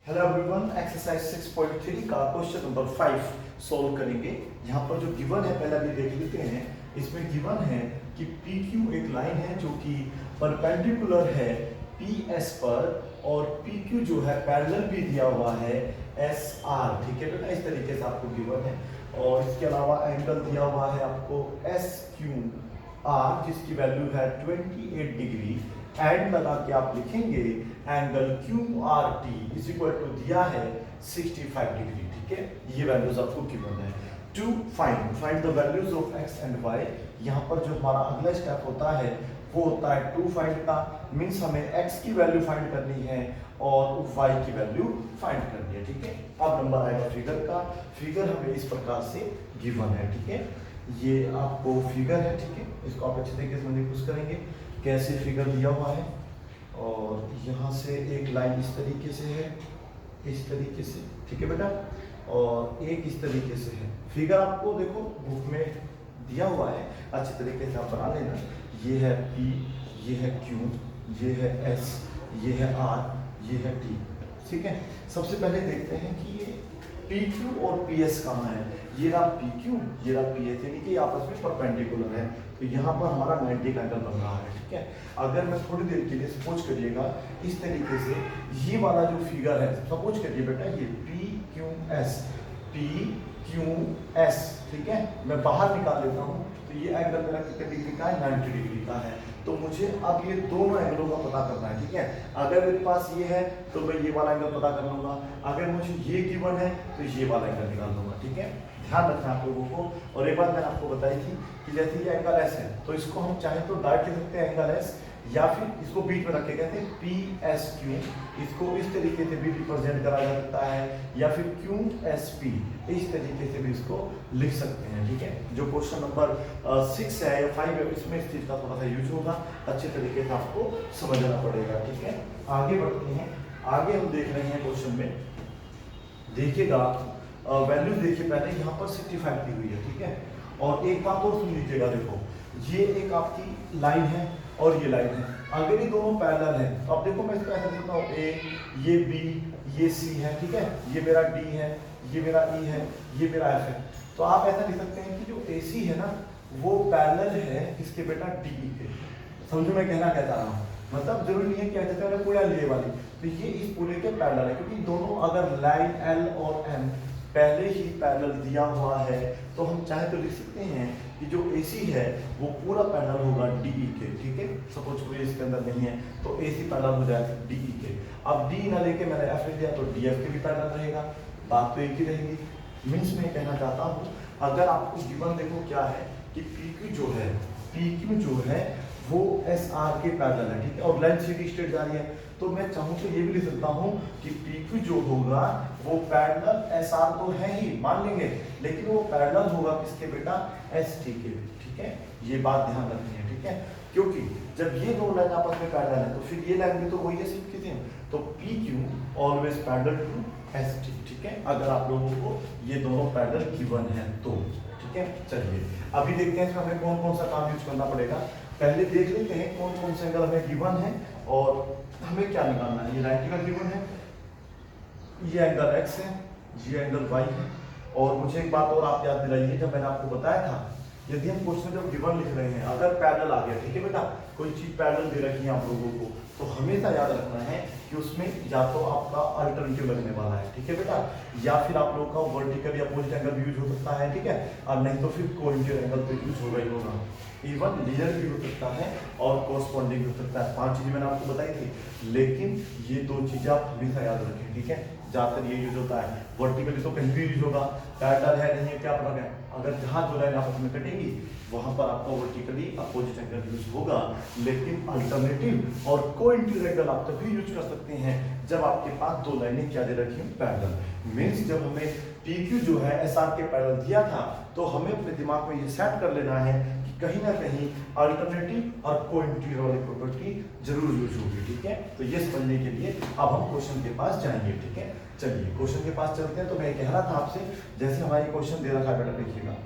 Hello everyone, exercise 6.3 का question number 5 solve करेंगे। यहाँ पर जो गिवन है पहले अभी देख लेते हैं। इसमें गिवन है कि पी क्यू एक लाइन है जो कि परपेंडिकुलर है पी एस पर, और पी क्यू जो है पैरेलल भी दिया हुआ है एस आर। ठीक है बेटा, इस तरीके से आपको गिवन है। और इसके अलावा एंगल दिया हुआ है आपको एस क्यू आर, जिसकी वैल्यू है 28 डिग्री। एंड लगा के आप लिखेंगे angle Q R T is equal to दिया है 65 डिग्री। ठीक है, ये वैल्यूज आपको गिवन है। To find the values of X and Y. यहाँ पर जो हमारा अगला स्टेप होता है वो होता है टू फाइंड का। मीन्स हमें एक्स की वैल्यू फाइंड करनी है और वाई की वैल्यू फाइंड करनी है। ठीक है, अब नंबर आएगा फिगर का। फिगर हमें इस प्रकार से गिवन है। ठीक है, ये आपको फिगर है। ठीक है, इसको आप अच्छे तरीके से महसूस करेंगे कैसे फिगर दिया हुआ है। और यहाँ से एक लाइन इस तरीके से है, इस तरीके से। ठीक है बेटा, और एक इस तरीके से है। फिगर आपको देखो बुक में दिया हुआ है, अच्छे तरीके से आप बना लेना। ये है P, ये है Q, ये है S, ये है R, ये है T। ठीक है, सबसे पहले देखते हैं कि ये PQ और PS कहाँ है। ये रहा PQ, ये रहा PS, यानी कि आपस में परपेंडिकुलर है। तो यहाँ पर हमारा 90 का एंगल बन रहा है। ठीक है, अगर मैं थोड़ी देर के लिए सपोज करिएगा इस तरीके से, ये वाला जो फिगर है, सपोज करिए बेटा ये PQS, PQS। ठीक है, मैं बाहर निकाल लेता हूँ तो ये एंगल मेरा कितने डिग्री का है, 90 डिग्री का है। तो मुझे अब ये दोनों एंगलों का पता करना है। ठीक है, अगर मेरे पास ये है तो मैं ये वाला एंगल पता कर लूंगा। अगर मुझे ये गिवन है तो ये वाला एंगल निकाल लूंगा। ठीक है, ध्यान रखना आप लोगों को। और एक बात मैंने आपको बताई थी कि जैसे ये एंगल एस है तो इसको हम चाहे तो डायरेक्ट लिख सकते हैं एंगल एस, या फिर इसको बीच में रख के कहते हैं पी एस क्यू। इसको इस तरीके से भी रिप्रेजेंट करा जा सकता है, या फिर क्यू एस पी, इस तरीके से भी इसको लिख सकते हैं। ठीक है, जो क्वेश्चन नंबर 6 है या 5 है, इसमें इस चीज का थोड़ा सा यूज होगा, अच्छे तरीके से आपको समझना पड़ेगा। ठीक है, आगे बढ़ते हैं। आगे हम देख रहे हैं क्वेश्चन में, देखिएगा वैल्यू देखिए। पहले यहाँ पर 65 दी हुई है। ठीक है, और एक बात और सुन लीजिएगा, देखो ये एक आपकी लाइन है और ये लाइन है। अगर ये दोनों पैरेलल है तो अब देखो मैं इसको ऐसा लिखता हूँ, ए, ये बी, ये सी है। ठीक है, ये मेरा डी है, ये मेरा ई है, ये मेरा एफ है। तो आप ऐसा लिख सकते हैं कि जो ए सी है ना वो पैरेलल है किसके बेटा, डी ई के। समझो मैं कहना क्या चाह रहा हूँ, मतलब जरूरी नहीं है कि जैसे मैंने पूरा लिए वाली, तो ये इस पूरे के पैरेलल है, क्योंकि दोनों अगर लाइन एल और एम पहले ही पैरेलल दिया हुआ है तो हम चाहे तो लिख सकते हैं कि जो AC है वो पूरा पैरेलल होगा DE के। ठीक है, सपोज कोई इसके अंदर नहीं है तो AC पैरेलल हो जाएगा DE के। अब D ना लेके मैंने F ले दिया तो DF के भी पैरेलल रहेगा, बात तो एक ही रहेगी। मीन्स मैं कहना चाहता हूँ, अगर आपको गिवन देखो क्या है कि PQ जो है वो SR के पैरेलल है। ठीक है, और लाइन सीधी स्ट्रेट जा रही है, तो मैं चाहूँ तो ये भी लिख सकता हूँ कि PQ जो होगा वो पैरेलल SR तो है ही, मान लेंगे, लेकिन वो पैरेलल होगा किसके बेटा, ST के। ठीक है, ये बात ध्यान रखनी है। ठीक है, क्योंकि जब ये दो लाइन आपस में पैरेलल है तो फिर ये लाइन भी तो वही है, सिर्फ किसी तो PQ always parallel to ST। ठीक है, अगर आप लोगों को ये दोनों पैरेलल गिवन है तो। ठीक है, चलिए अभी देखते हैं इसमें हमें कौन कौन सा काम यूज करना पड़ेगा। पहले देख लेते हैं कौन कौन से एंगल हमें गिवन है और हमें क्या निकालना है। ये 90 का गिवन है, ये एंगल x है, ये एंगल y है। और मुझे एक बात और आप याद दिलाइए, जब मैंने आपको बताया था यदि हम क्वेश्चन जब गिवन लिख रहे हैं अगर पैरेलल आ गया, ठीक है बेटा, कोई चीज पैरेलल दे रखी है आप लोगों को, तो हमेशा याद रखना है कि उसमें या तो आपका अल्टरनेटिव लगने वाला है। ठीक है बेटा, या फिर आप लोगों का वर्टिकल या अपोजिट एंगल यूज हो सकता है। ठीक है, और नहीं तो फिर कोइंसिडेंट एंगल तो यूज होगा ही होगा। इवन लीनियर भी हो सकता है और कॉरस्पॉन्डिंग हो सकता है। 5 चीजें मैंने आपको बताई थी, लेकिन ये 2 चीजें आप हमेशा याद रखें। ठीक है, ज्यादातर ये यूज होता है। वर्टिकली तो कहीं भी यूज होगा, पैरेलल है नहीं है क्या फर्क है, अगर जहां जो लाइन आपस में कटेंगी वहां पर आपका वर्टिकली अपोजिट एंगल यूज होगा। लेकिन अल्टरनेटिव और कोइंसिडेंट एंगल आप तभी यूज कर सकते हैं जब आपके पास 2 लाइनें क्या दे रखी हैं, पैरेलल। मींस जब हमें PQ जो है SR के पैरेलल दिया था तो हमें अपने दिमाग में ये सेट कर लेना है कि कहीं ना कहीं अल्टरनेटिव और कोइंसिडेंट वाली प्रॉपर्टी जरूर यूज होगी। ठीक है, तो ये समझने के लिए अब हम क्वेश्चन के पास जाएंगे। ठीक है, चलिए क्वेश्चन के पास चलते हैं। तो मैं कह रहा था आपसे, जैसे हमारी क्वेश्चन दे रखा है बेटा, देखिएगा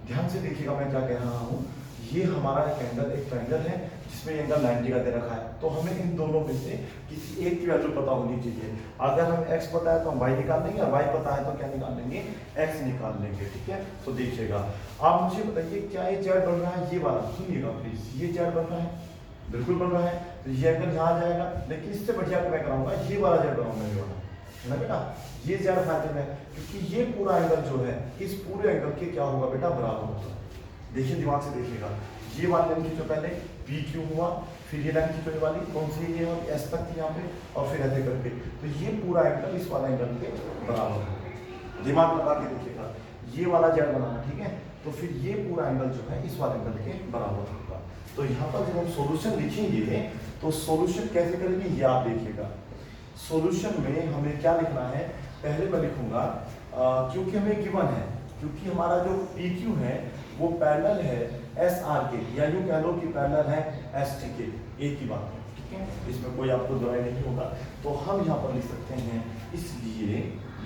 ध्यान से देखिएगा मैं क्या कह रहा हूँ। ये हमारा एक ट्रायंगल है जिसमें एंगल 90 का दे रखा है, तो हमें इन दोनों में से किसी एक की वैल्यू पता होनी चाहिए। अगर हम x पता है तो हम y निकाल लेंगे, और y पता है तो क्या निकाल लेंगे, x निकाल लेंगे। ठीक है, तो देखिएगा आप मुझे बताइए क्या ये z बन रहा है, ये वाला सुनिएगा प्लीज, ये z बन रहा है, बिल्कुल बन रहा है। तो ये एंगल यहाँ आ जाएगा, लेकिन इससे बढ़िया मैं कराऊंगा, ये वाला z बनाऊंगा, ये वाला है ना बेटा, ये z फायदे में, क्योंकि ये पूरा एंगल जो है इस पूरे एंगल के क्या होगा बेटा, बराबर होगा। देखिए दिमाग से देखिएगा, ये वाली लाइन खींचो पहले, पी क्यू हुआ, फिर ये लाइन खींचो, ये वाली कौन सी, ये एस तक थी यहाँ पे, और फिर ऐसे करके, तो ये पूरा एंगल इस वाला एंगल के बराबर होगा। दिमाग लगा के देखिएगा, ये वाला जेड बनाना, ठीक है, तो फिर ये पूरा एंगल जो है इस वाले एंगल के बराबर होगा। तो यहाँ पर जब हम सॉल्यूशन लिखेंगे तो सॉल्यूशन कैसे करेंगे ये आप देखिएगा। सॉल्यूशन में हमें क्या लिखना है, पहले मैं लिखूंगा क्योंकि हमें गिवन है, क्योंकि हमारा जो पी क्यू है वो पैरेलल है एस आर के, या यूं कह लो कि पैरेलल है एस टी के, एक ही बात है। ठीक है, इसमें कोई आपको दवाई नहीं होगा, तो हम यहाँ पर लिख सकते हैं, इसलिए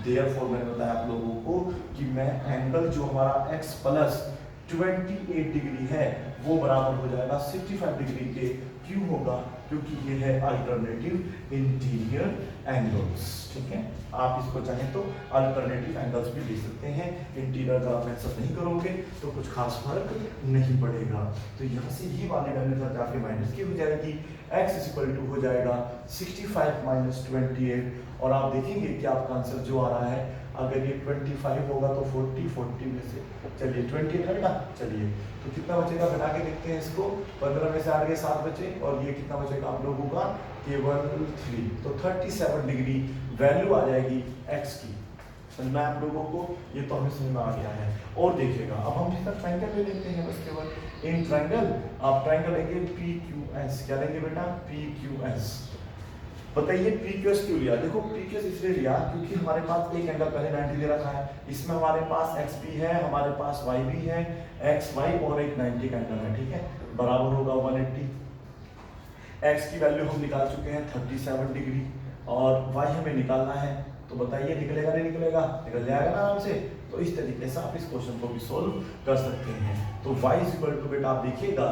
देयरफॉर मैंने बताया आप लोगों को कि मैं एंगल जो हमारा x प्लस 28 डिग्री है वो बराबर हो जाएगा 65 डिग्री के, क्यों होगा, क्योंकि ये है अल्टरनेटिव इंटीरियर एंगल्स। ठीक है, आप इसको चाहें तो अल्टरनेटिव एंगल्स भी लिख सकते हैं। इंटीरियर का आप आंसर नहीं करोगे तो कुछ खास फर्क नहीं पड़ेगा। तो यहाँ से ये वाली वैल्यू तक जाके माइनस की हो जाएगी, x इक्वल टू हो जाएगा 65 माइनस 28, और आप देखेंगे कि आपका आंसर जो आ रहा है, अगर ये 25 होगा तो 40 में से चलिए 28 है ना, चलिए तो कितना बचेगा, बना के देखते हैं इसको, 15 में से 8 के 7 बचे, और ये कितना बचेगा आप लोगों का, केवल 3, तो 37 डिग्री वैल्यू आ जाएगी x की। समझ में आप लोगों को, ये तो हमें समझ में आ गया है। और देखिएगा अब हम इसका ट्रायंगल ले लेते हैं, बस केवल इन ट्रायंगल, आप ट्रायंगल लेंगे PQS, क्या लेंगे बेटा, PQS। बताइए PQS क्यों लिया, देखो PQS इसलिए लिया क्योंकि हमारे पास एक एंगल पहले 90 दे रखा है, इसमें हमारे पास x भी है, हमारे पास y भी है, x y और एक 90 का एंगल है। ठीक है, बराबर होगा 180। x की वैल्यू हम निकाल चुके हैं 37 डिग्री, और y हमें निकालना है, तो बताइए निकलेगा नहीं निकलेगा, निकल जाएगा ना आराम से। तो इस तरीके से आप इस क्वेश्चन को भी सोल्व कर सकते हैं। तो y इक्वल टू बेटा आप देखिएगा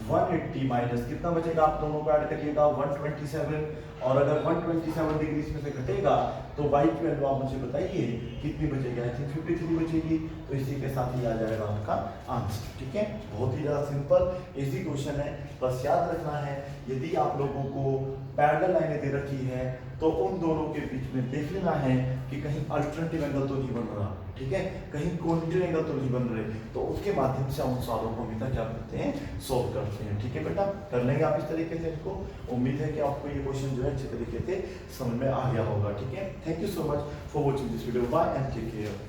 180 माइनस कितना बचेगा, आप दोनों को ऐड करिएगा 127, और अगर 127 डिग्री इसमें से घटेगा तो y की वैल्यू आप मुझे बताइए कितनी बचेगी, आई थिंक 53 बचेगी। तो इसी के साथ ही आ जाएगा आपका आंसर। ठीक है, बहुत ही ज़्यादा सिंपल इजी क्वेश्चन है, बस याद रखना है यदि आप लोगों को पैरेलल लाइनें दे रखी है तो उन दोनों के बीच में देख लेना है कि कहीं अल्टरनेटिव एंगल तो नहीं बन रहा, ठीक है, कहीं कॉन्टिन्यू एंगल तो नहीं बन रहे, तो उसके माध्यम से हम उन सवालों को हमेशा क्या करते हैं, सोल्व करते हैं। ठीक है बेटा, कर लेंगे आप इस तरीके से इसको। उम्मीद है कि आपको ये क्वेश्चन जो है अच्छे तरीके से समझ में आ गया होगा। ठीक है, thank you so much for watching this video, bye and take care.